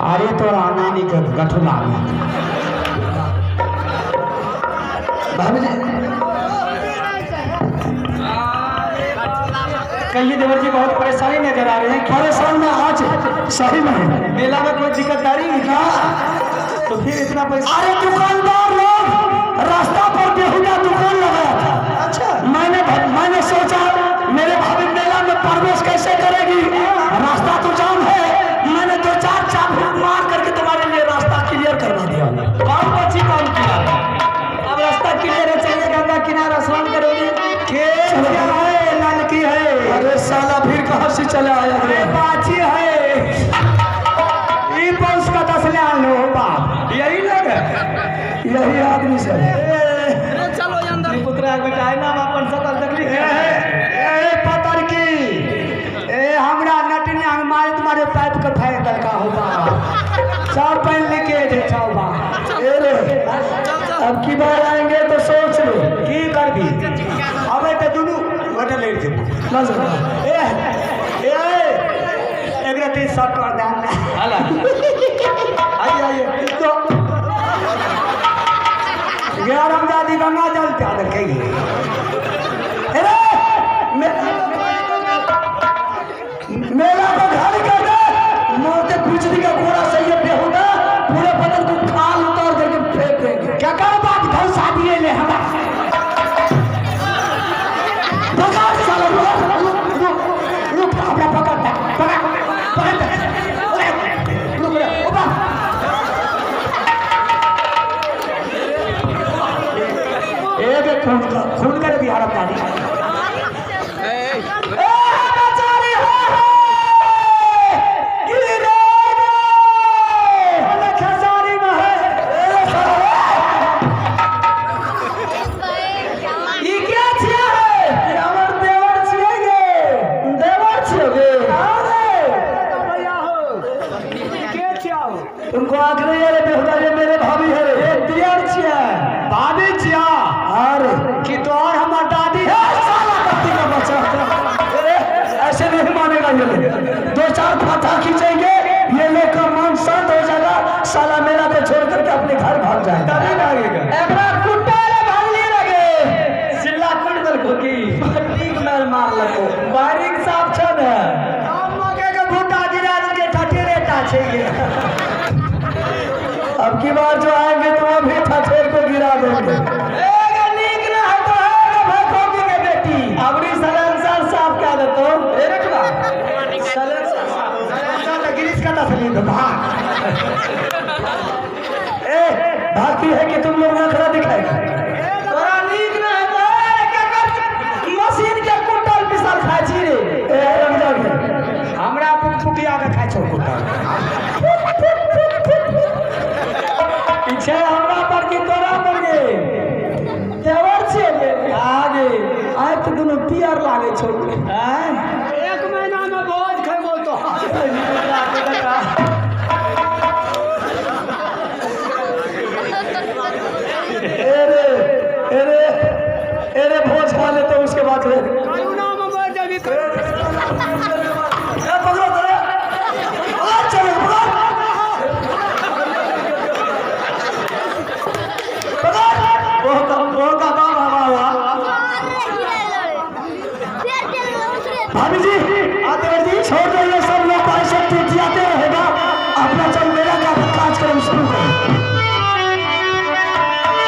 अरे तो नानी के गठुला में भाभी जी कहिए देवर जी बहुत परेशानी नजर आ रही है। परेशान ना आज सही में मेला में कोई दिक्कतदारी ना तो फिर इतना पैसा। अरे दुकानदार लोग रास्ता पर बेहुदा दुकान लगाया था। अच्छा मैंने सोचा मेरे भाभी मेला में प्रवेश कैसे करेगी, रास्ता तो जाम है। मैंने 2-4 चाबुक मार करके तुम्हारे लिए रास्ता क्लियर करवा दिया। बहुत अच्छी काम किया। अब रास्ता क्लियर है, चाहिए गंगा किनारा स्नान करोगे। लड़की है। अरे साला फिर कहाँ से चला आया? अरे बाची है का 10 ले लो बाप, यही लोग है, यही आदमी सब। चलो अंदर पुत्रा बेटा है नाम अपन सकल तकलीफ ए पतर की ए हमरा नटनिया मारे तुम्हारे पाइप के फायर दलका होगा सब पहन लेके दे छाओबा। ए रे अब की बार आएंगे तो सोच लो की कर भी अबे तो दोनों वटा ले दे नजर ए एक रात सब कर दान हला आइए तो ग्यारह दादी गंगा जल प्याद कहिए। मेला को घर कर दे मोटे बिजली का घोड़ा सही है बेहुदा पूरे बदन को खाल उतार देके फेंक देंगे। क्या करो बात घर शादी ले हमारा खून कर बिहार अपनी तुमको आखिर मेरे भाभी है भाभी छिया अरे कि तो और हमार दादी है साला पत्ती का बच्चा ऐसे नहीं मानेगा। ये 2-4 फाथा खींचेंगे ये लोग का मन शांत हो जाएगा। साला मेरा को छोड़ करके अपने घर भाग जाएगा। तभी भागेगा एकरा कुटाले भाग लिए लगे सिल्ला कुटल खोकी ठीक मार मार लगो बारीक साफ छन है हम मगे के भूटा गिरा के ठठेरेटा छे। अब की बार जो आएंगे तो अभी ठठेर को गिरा देंगे। भागती है कि तुम लोग नखरा दिखाएगा मशीन के कुटल पिसल खाची रे हमरा पुटिया के खाइ छो कुटल पीछे हमरा पर की तोरा पर गे देवर छे आगे आइ तो दोनों पियर लागे छो।